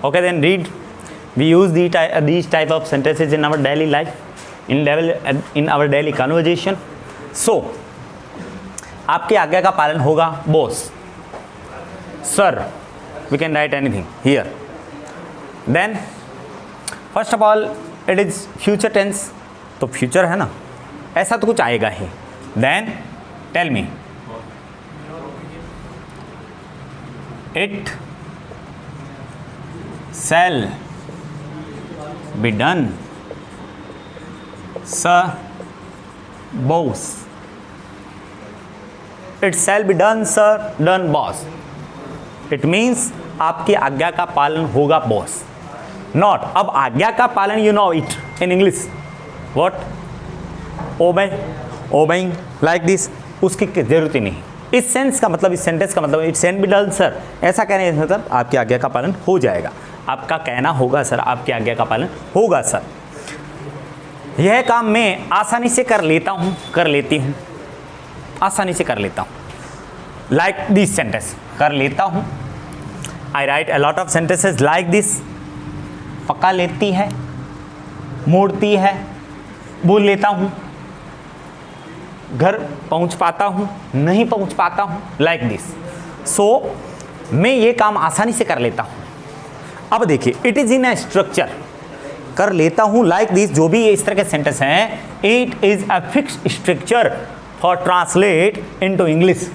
Okay, then read. We use these type of sentences in our daily life, in our daily conversation. So, आपकी आज्ञा का पालन होगा boss. Sir, we can write anything here. Then, first of all, it is future tense. तो future है ना, ऐसा तो कुछ आएगा ही. Then, tell me. It shall be done, sir, boss. It shall be done, sir, done, boss. It means आपकी आज्ञा का पालन होगा बॉस. Not, अब आज्ञा का पालन you know it in English. What? Obeying like this. उसकी जरूरत ही नहीं. इस सेंस का मतलब, इस सेंटेंस का मतलब, it shall be done sir, ऐसा कहने का मतलब आपकी आज्ञा का पालन हो जाएगा. आपका कहना होगा सर, आपकी आज्ञा का पालन होगा सर. यह काम मैं आसानी से कर लेता हूँ, कर लेती हूँ, आसानी से कर लेता हूँ. लाइक दिस सेंटेंस, कर लेता हूँ. I write a lot of sentences like this. पका लेती है, मोड़ती है, बोल लेता हूँ, घर पहुँच पाता हूँ, नहीं पहुँच पाता हूँ, लाइक दिस. सो मैं ये काम आसानी से कर लेता हूँ. अब देखिए, it is in a structure. कर लेता हूँ लाइक दिस, जो भी इस तरह के सेंटेंस हैं, it is a fixed structure for translate into English.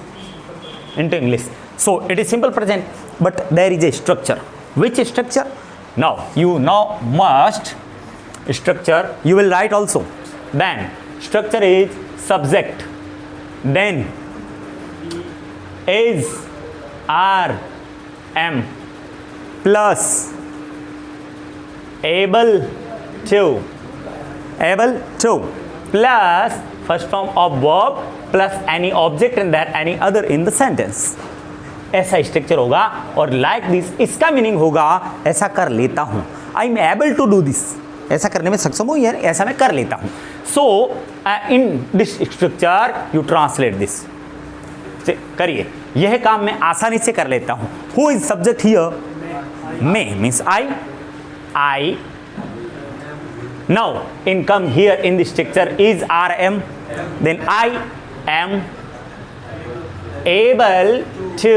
So it is simple present, but there is a structure. Which structure? Now you know must structure you will write also. Then structure is subject, then is, are, am plus able to plus first form of verb plus any object and that any other in the sentence. ऐसा structure होगा. और like this, इसका meaning होगा ऐसा कर लेता हूँ. I am able to do this, ऐसा करने में सक्षम हूँ, यार ऐसा मैं कर लेता हूँ. So in this structure you translate this. करिए, यह काम मैं आसानी से कर लेता हूँ. Who is subject here? Me means I. Now in come here in this structure is, are, am. Then I am able to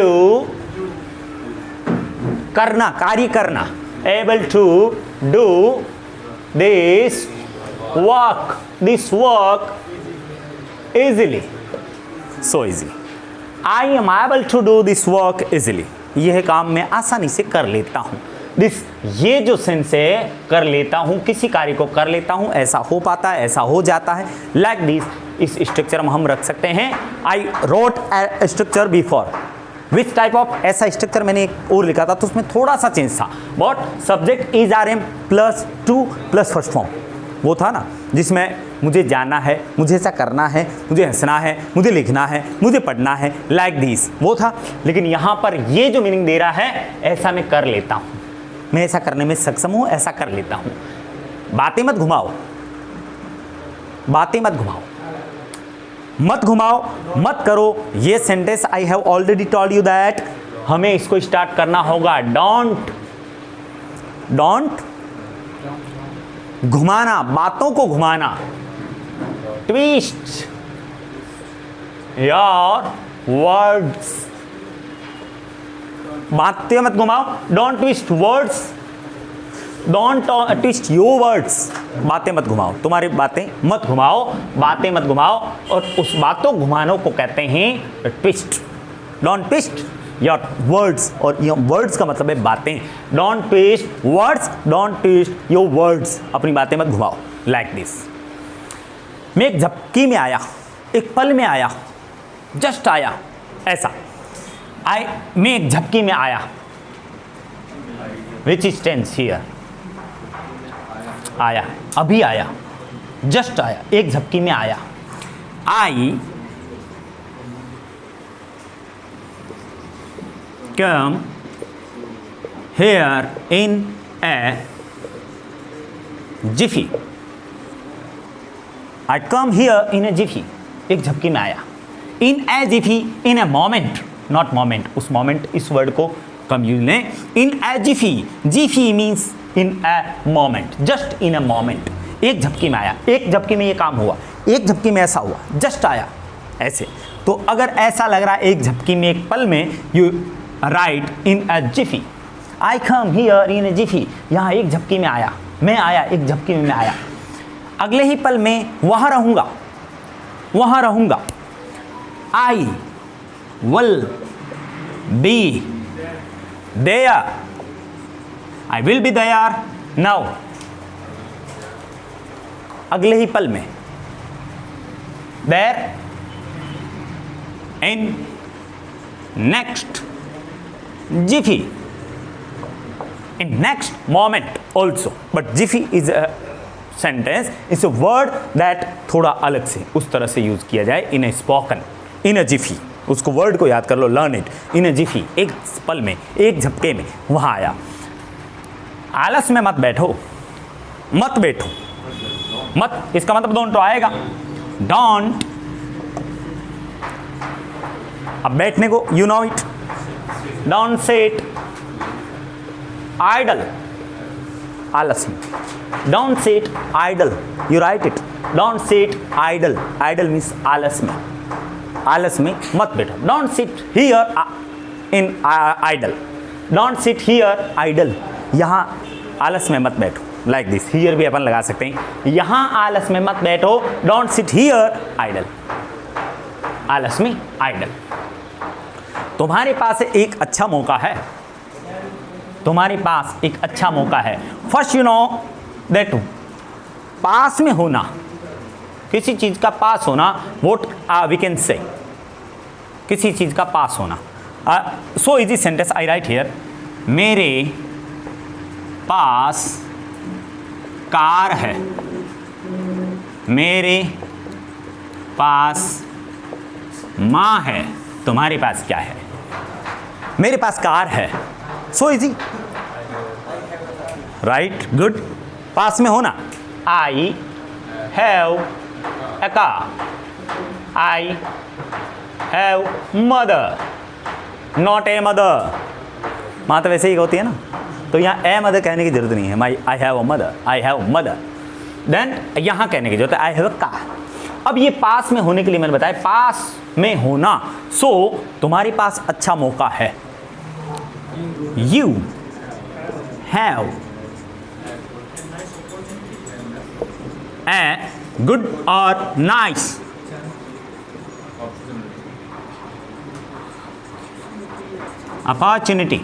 करना, कार्य करना, able to do this work easily. So easy. I am able to do this work easily. यह काम मैं आसानी से कर लेता हूँ. दिस, ये जो सेंस है, कर लेता हूँ, किसी कार्य को कर लेता हूँ, ऐसा हो पाता है, ऐसा हो जाता है. लाइक दिस, इस स्ट्रक्चर में हम रख सकते हैं. I wrote a structure before. Which type of, ऐसा स्ट्रक्चर मैंने एक और लिखा था, तो उसमें थोड़ा सा चेंज था. But subject is, are, am plus to plus first form, वो था ना, जिसमें मुझे जाना है, मुझे ऐसा करना है, मुझे हंसना है, मुझे लिखना है, मुझे पढ़ना है, लाइक दिस, वो था. लेकिन यहाँ पर ये जो मीनिंग दे रहा है, ऐसा मैं कर लेता हूँ, मैं ऐसा करने में सक्षम हूँ, ऐसा कर लेता हूँ. बातें मत घुमाओ, बातें मत घुमाओ, मत घुमाओ, मत करो. ये sentence I have already told you that हमें इसको स्टार्ट करना होगा. डोंट घुमाना, बातों को घुमाना. ट्विस्ट योर वर्ड्स, बातें मत घुमाओ. Don't twist words, don't twist your words. बातें मत घुमाओ, तुम्हारी बातें मत घुमाओ, बातें मत घुमाओ. और उस बातों घुमानों को कहते हैं twist. Don't twist your words, और योर वर्ड्स का मतलब है बातें. Don't twist words, don't twist your words. अपनी बातें मत घुमाओ. लाइक दिस, मैं एक झपकी में आया, एक पल में आया, जस्ट आया, ऐसा. मैं एक झपकी में आया. Which is tense here? आया, अभी आया, जस्ट आया, एक झपकी में आया. I come here in a jiffy. I come here in a jiffy, एक झपकी में आया. In a jiffy, in a moment, not moment. उस मोमेंट, इस वर्ड को कम यूज लें। In a jiffy, jiffy means in a moment, just in a moment, एक झपकी में आया, एक झपकी में ये काम हुआ, एक झपकी में ऐसा हुआ, जस्ट आया ऐसे। तो अगर ऐसा लग रहा है एक झपकी में, एक पल में, you right in a jiffy, I come here in a jiffy, यहाँ एक झपकी में आया, मैं आया, एक झपकी में मैं आया, अगले ही पल में वहाँ रहूँगा, वहाँ रहूँगा। I will be there, I will be there now, अगले ही पल में। There in next jiffy, in next moment also, but jiffy is a sentence, is a word that थोड़ा अलग से उस तरह से यूज किया जाए in a spoken, in a jiffy, उसको वर्ड को याद कर लो, learn it, in a jiffy, एक पल में, एक झपके में वहाँ आया। आलस में मत बैठो, मत बैठो, मत इसका मतलब डोंट तो आएगा, डोंट। अब बैठने को you know it, don't sit idle, आलस में, don't sit idle, you write it, don't sit idle, idle means आलस में, आलस में मत बैठो, don't sit here in idle, don't sit here idle, यहाँ आलस में मत बैठो, like this, here भी अपन लगा सकते हैं, यहाँ आलस में मत बैठो, don't sit here idle, आलस में idle। तुम्हारे पास एक अच्छा मौका है, तुम्हारे पास एक अच्छा मौका है। First you know that pass में होना, किसी चीज़ का पास होना, वोट वी कैन से, किसी चीज़ का पास होना। So easy sentence I right here, मेरे पास कार है, मेरे पास माँ है, तुम्हारे पास क्या है? मेरे पास कार है, सो इजी, राइट, गुड। पास में होना, I have a car, I have mother, not a mother, माँ तो वैसे ही होती है ना, तो यहाँ ए मदर कहने की जरूरत नहीं है, my I have a mother, I have mother, then यहाँ कहने की जरूरत है आई हैव अ कार। अब ये पास में होने के लिए मैंने बताया पास में होना, सो तुम्हारे पास अच्छा मौका है, you have a good or nice opportunity,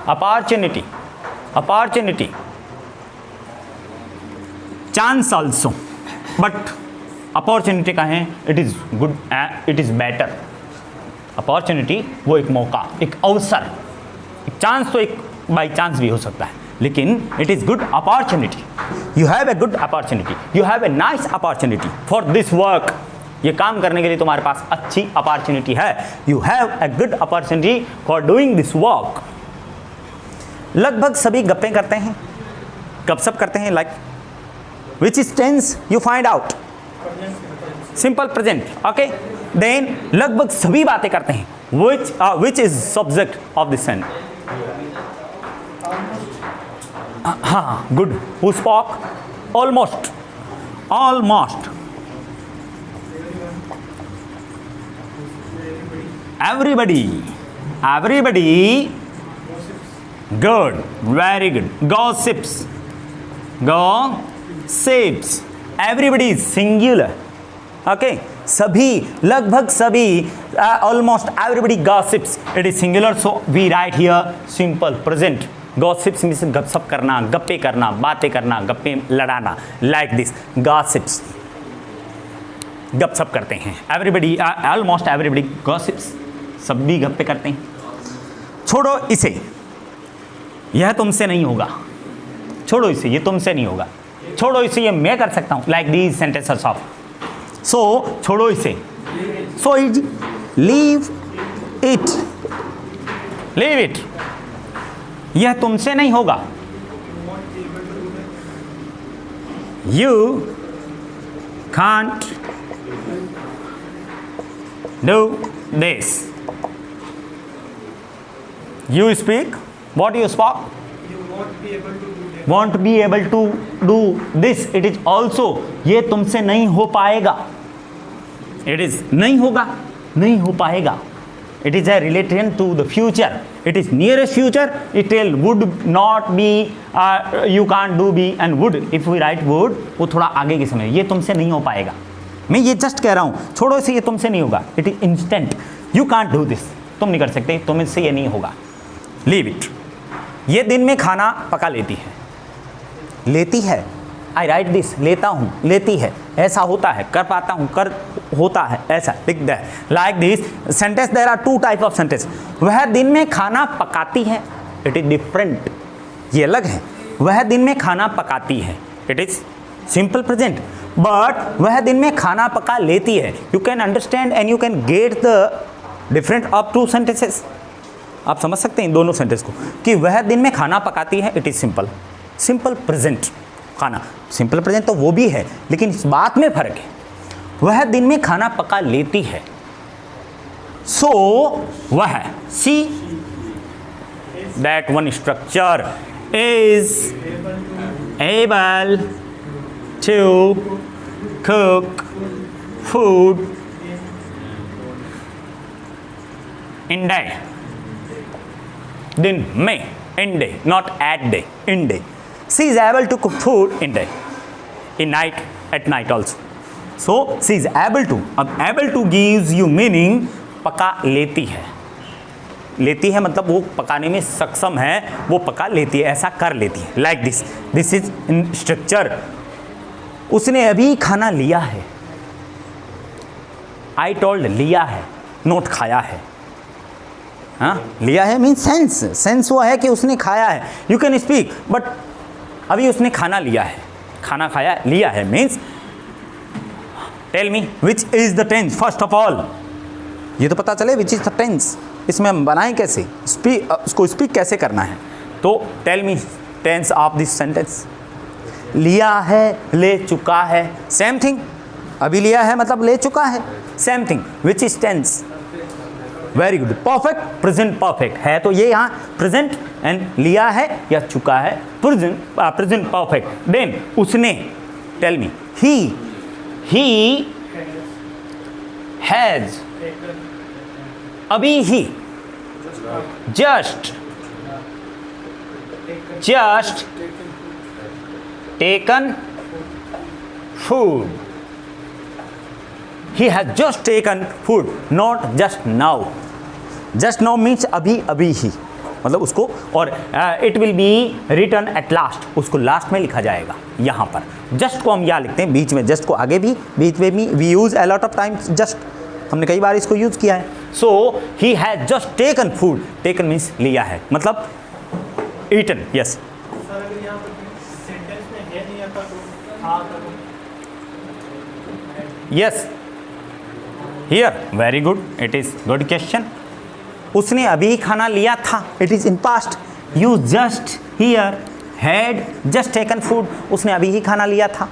opportunity, opportunity, chance also, but opportunity का है, it is good, it is better, opportunity वो एक मौका, एक अवसर, चांस तो एक बाई चांस भी हो सकता है, लेकिन it is good opportunity, you have a good opportunity, you have a nice opportunity for this work, ये काम करने के लिए तुम्हारे पास अच्छी अपॉर्चुनिटी है, you have a good opportunity for doing this work. लगभग सभी गप्पें करते हैं, गपशप करते हैं, like which is tense you find out, simple present, okay. Then लगभग सभी बातें करते हैं, which is subject of the sentence, हाँ, good, who spoke, almost, almost, everybody, everybody, good, very good, gossips, gossips, everybody is singular, okay, सभी, लगभग सभी, almost everybody gossips, it is singular, so we write here simple present, gossips means गपशप करना, गप्पे करना, बातें करना, गप्पे लड़ाना, like this, gossips, गपशप करते हैं, everybody, almost everybody gossips, सभी गप्पे करते हैं। छोड़ो इसे, यह तुमसे नहीं होगा, छोड़ो इसे, ये तुमसे नहीं होगा, छोड़ो इसे, ये मैं कर सकता हूँ, like these sentences of, so छोड़ो इसे, so easy, leave it, leave it, यह तुमसे नहीं होगा, you can't do this, You speak. What you spoke? You won't be able to do that. Won't be able to do this. It is also. ये तुमसे नहीं हो पाएगा. It is नहीं होगा, नहीं हो पाएगा. It is a relation to the future. It is nearest future. It will would not be. You can't do be and would. If we write would, वो थोड़ा आगे के समय. ये तुमसे नहीं हो पाएगा. मैं ये जस्ट कह रहा हूँ, छोड़ो इसे, ये तुमसे नहीं होगा. It is instant. You can't do this. तुम नहीं कर सकते, तुमसे ये नहीं होगा. Leave it. ये दिन में खाना पका लेती है. लेती है. आई राइट दिस. लेता हूँ, लेती है. ऐसा होता है, कर पाता हूँ, कर होता है, ऐसा लिख दे. Like this sentence. There are two type of sentence. वह दिन में खाना पकाती है. It is different. ये अलग है. वह दिन में खाना पकाती है. It is simple present. But वह दिन में खाना पका लेती है. You can understand and you can get the different of two sentences. आप समझ सकते हैं दोनों सेंटेंस को कि वह दिन में खाना पकाती है. It is simple. Simple present. खाना सिंपल प्रेजेंट तो वो भी है, लेकिन इस बात में फर्क है. वह दिन में खाना पका लेती है. सो वह see that one structure is able to cook food in day. दिन में, in day, not at day, in day. She is able to cook food in day, in night, at night also. So she is able to. अब able to gives you meaning पका लेती है. लेती है मतलब वो पकाने में सक्षम है, वो पका लेती है, ऐसा कर लेती है. Like this. This is in structure. उसने अभी खाना लिया है. I told लिया है, नोट खाया है. हाँ, लिया है मीन सेंस. सेंस वो है कि उसने खाया है. यू कैन स्पीक बट अभी उसने खाना लिया है. खाना खाया, लिया है means. Tell me which is the tense first of all. ये तो पता चले विच इज द टेंस. इसमें हम बनाएं कैसे, स्पीक, उसको स्पीक कैसे करना है. तो tell me tense of this sentence. लिया है, ले चुका है, सेम थिंग. अभी लिया है मतलब ले चुका है, same thing. Which is tense. Very good. Perfect. Present perfect है तो ये यहाँ प्रेजेंट एंड लिया है या चुका है. Present perfect. देन उसने. Tell me. He has. अभी ही. Just taken food. He has just taken food, not just now. Just now means अभी अभी ही, मतलब उसको. और it will be written at last. उसको लास्ट में लिखा जाएगा. यहाँ पर just को हम यहाँ लिखते हैं बीच में. just को आगे भी, बीच में भी. we use a lot of times just. हमने कई बार इसको यूज़ किया है. so he has just taken food. taken means लिया है, मतलब eaten. yes. सर अगर यहाँ पर सेंटेंस में है नहीं आता तो आता तो. yes. Here, very good. It is good question. उसने अभी खाना लिया था. It is in past. You just here had just taken food. उसने अभी ही खाना लिया था.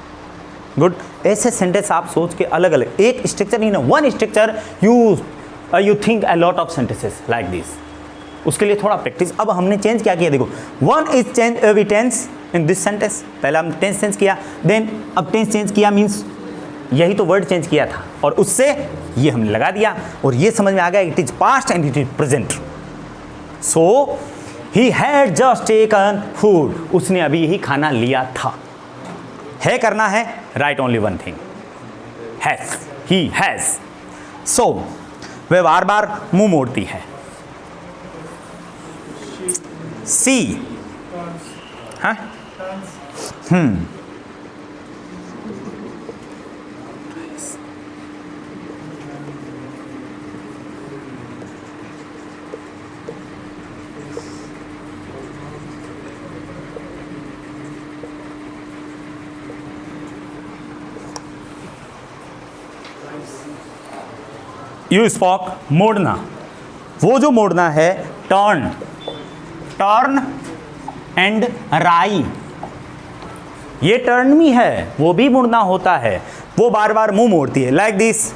Good. ऐसे सेंटेंस आप सोच के अलग अलग एक स्ट्रक्चर नहीं ना, one structure you think a lot of sentences like this. उसके लिए थोड़ा प्रैक्टिस. अब हमने चेंज क्या किया देखो. one is change every tense in this sentence. पहला हम टेंस चेंज किया, देन अब टेंस चेंज किया मीन्स यही तो वर्ड चेंज किया था और उससे ये हमने लगा दिया और ये समझ में आ गया. It is past and it is present. So he had just taken food. उसने अभी ही खाना लिया था. है करना है, right only one thing. Has. He has. So वह बार बार मुंह मोड़ती है. सी. हाँ. You spoke. मोड़ना. वो जो मोड़ना है टर्न. टर्न एंड राई. ये टर्न भी है, वो भी मुड़ना होता है. वो बार बार मुंह मोड़ती है. Like this.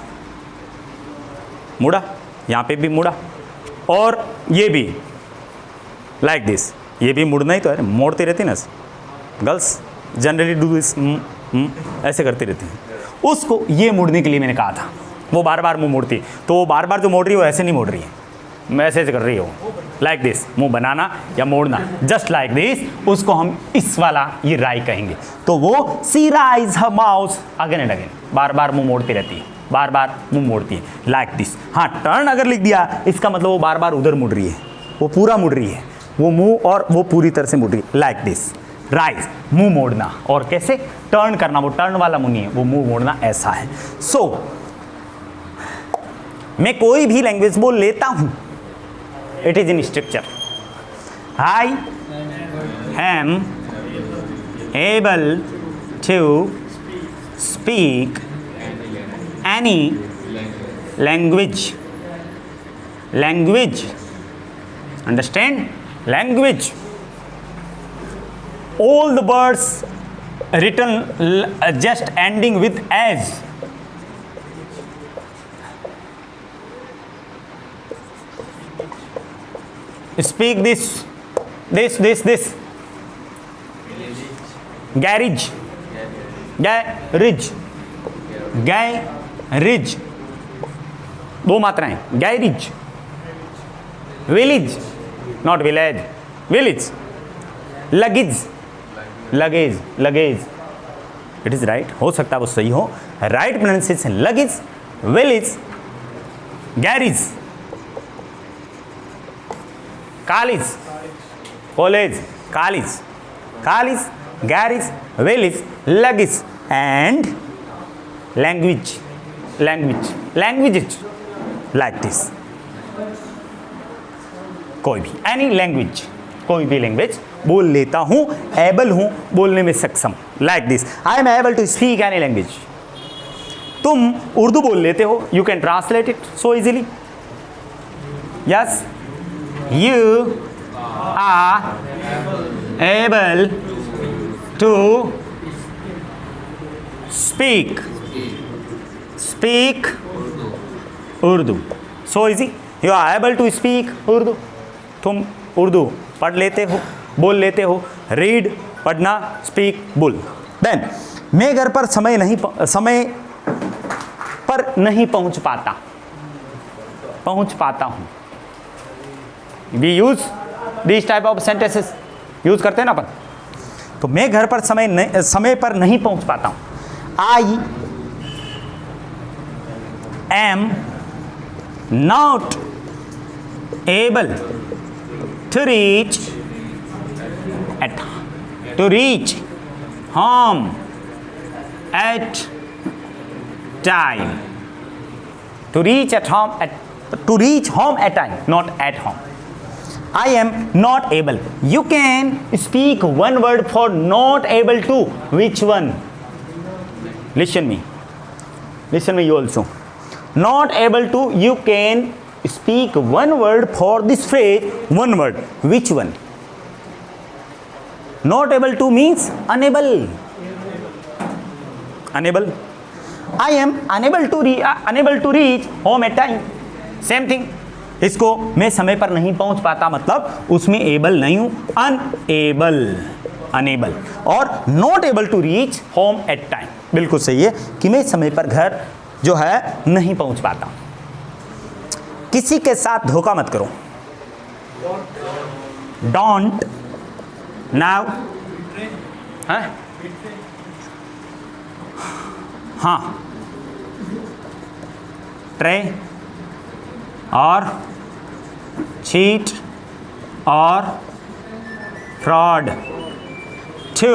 मुड़ा, यहाँ पे भी मुड़ा और ये भी. लाइक दिस, ये भी मुड़ना ही तो है, मोड़ती रहती ना गर्ल्स, जनरली डू दिस, ऐसे करती रहती हैं। उसको ये मोड़ने के लिए मैंने कहा था, वो बार बार मुंह मोड़ती, तो वो बार बार जो मोड़ रही है वो ऐसे नहीं मोड़ रही है, मैं ऐसे कर रही हूँ, लाइक दिस, मुंह बनाना या मोड़ना, जस्ट लाइक दिस, उसको हम इस वाला ये राई कहेंगे। तो वो see rise her mouth again and again, बार बार मुंह मोड़ती रहती है, बार बार मुंह मोड़ती है, लाइक दिस। हाँ, टर्न अगर लिख दिया इसका मतलब वो बार बार उधर मुड़ रही है, वो पूरा मुड़ रही है, वो मुंह और वो पूरी तरह से मुड़ रही है, लाइक दिस। राइज, मुंह मोड़ना, और कैसे टर्न करना, वो टर्न वाला मुंह नहीं है, वो मुंह मोड़ना ऐसा है। सो मैं कोई भी लैंग्वेज बोल लेता हूं, it is in structure. I am able to speak any language, language, understand, language, all the words written just ending with as, speak this, garage, garage, दो मात्राएं, garage, village, not village, village, luggage, luggage, luggage, it is right, हो सकता है वो सही हो, right pronunciation luggage, village, garage, college, college, college, college, garage, village, luggage and language, language, languages, like this. कोई भी एनी लैंग्वेज, कोई भी लैंग्वेज बोल लेता हूं, एबल हूं बोलने में सक्षम, like this, I am able to speak any language. तुम उर्दू बोल लेते हो, you can translate it so easily, yes, you are able to speak, speak Urdu, so easy, you are able to speak Urdu, तुम उर्दू पढ़ लेते हो, बोल लेते हो, रीड, पढ़ना, स्पीक, बोल। देन मैं घर पर समय पर नहीं पहुंच पाता, पहुंच पाता हूं। We use this type of sentences, use करते हैं ना अपन। तो मैं घर पर समय पर नहीं पहुंच पाता हूं। I am not able to reach home at time, to reach home at time, not at home. I am not able. You can speak one word for not able to. Which one? Listen me you also. Not able to, you can speak one word for this phrase, one word, which one? Not able to means unable, unable. I am unable to reach home at time, same thing। इसको मैं समय पर नहीं पहुंच पाता मतलब उसमें able नहीं हूं, अनएबल, और not able to reach home at time, बिल्कुल सही है कि मैं समय पर घर जो है नहीं पहुंच पाता। किसी के साथ धोखा मत करो, डोंट नाउ, हाँ, ट्रे और चीट और fraud, to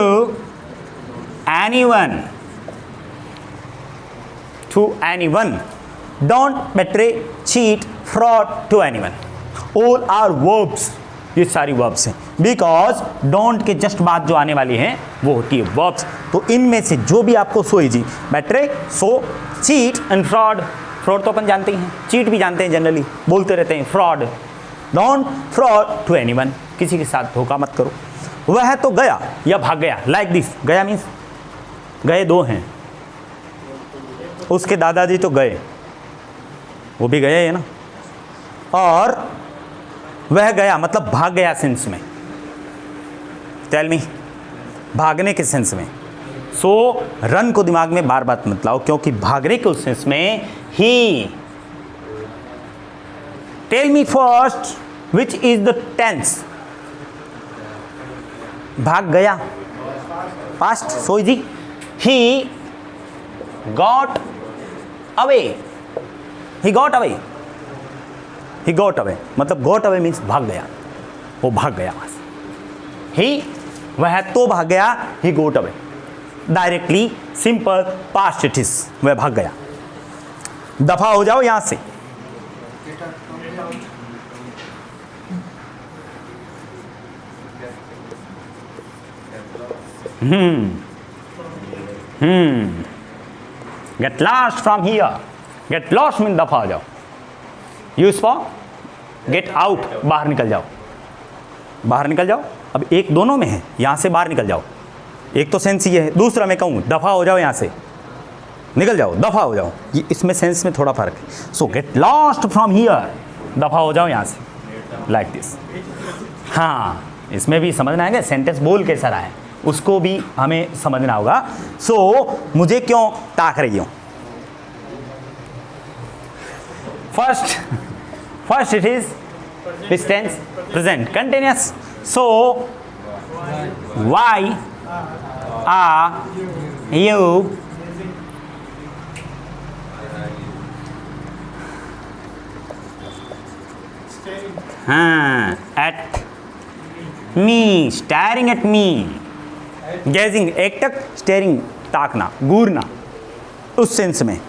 anyone, don't betray, cheat, fraud to anyone, all are verbs, ये सारी verbs हैं, because don't के just बाद जो आने वाली है वो होती है verbs। तो इनमें से जो भी आपको so easy, betray, so, cheat and fraud, fraud तो अपन जानते ही हैं, cheat भी जानते हैं, जनरली बोलते रहते हैं, fraud, don't fraud to anyone, किसी के साथ धोखा मत करो। वह तो गया या भाग गया, like this, गया मीन्स गए दो हैं, उसके दादाजी तो गए, वो भी गए है ना, और वह गया मतलब भाग गया सेंस में। टेल मी, भागने के सेंस में। सो रन को दिमाग में बार बार मत लाओ, क्योंकि भागने के उस सेंस में ही। Tell me first which is the tense. भाग गया past, so easy. He got away, he got away, he got away मतलब गॉट अवे मीन्स भाग गया, वो भाग गया वहां से। ही वह तो भाग गया, ही got away. Directly simple past it is, वह भाग गया। दफा हो जाओ यहां से। Get lost from here, get lost mean दफा हो जाओ। यूज फॉर गेट आउट, बाहर निकल जाओ, बाहर निकल जाओ। अब एक दोनों में है, यहां से बाहर निकल जाओ। एक तो सेंस ये है, दूसरा मैं कहूँ दफा हो जाओ, यहां से निकल जाओ, दफा हो जाओ। ये इसमें सेंस में थोड़ा फर्क है। सो गेट लॉस्ट फ्रॉम हियर, दफा हो जाओ यहां से, लाइक दिस। हाँ, इसमें भी समझना है कि सेंटेंस बोल कैसा रहा है, उसको भी हमें समझना होगा। सो मुझे क्यों ताक रही हो? First it is this tense present continuous. So why are you at me, staring at me, gazing, एकटक, staring ताकना, घूरना, उस सेंस में।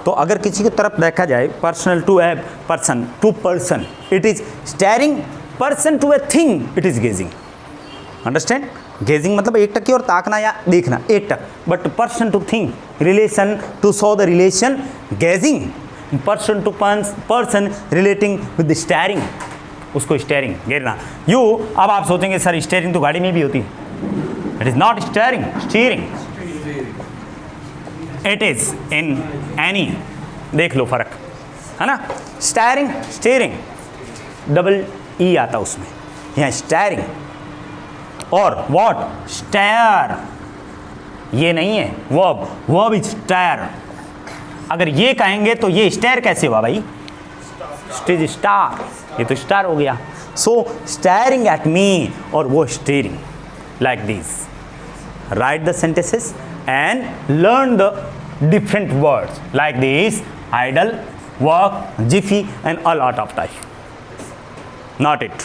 तो अगर किसी की तरफ देखा जाए, personal to a person, to person, it is staring, person to a thing it is gazing. Understand? Gazing मतलब एक टक की ओर ताकना या देखना, एक टक। But person to thing, relation to show the relation, gazing. Person to person relating with staring, उसको staring, गिरना। यू, अब आप सोचेंगे सर स्टेयरिंग तो गाड़ी में भी होती है। It is not steering, steering. It is in any, देख लो फर्क है ना। स्टेयरिंग, स्टीयरिंग, डबल ई आता उसमें, यहाँ स्टेयरिंग। और व्हाट, स्टेयर, ये नहीं है वर्ब, वर्ब इज स्टेयर। अगर ये कहेंगे तो ये स्टेयर कैसे हुआ भाई? इट इज स्टार, ये तो स्टार हो गया। सो स्टेयरिंग एट मी, और वो steering, like this. Right the sentences and learn the different words like this: idle, work, jiffy, and a lot of time. Not it.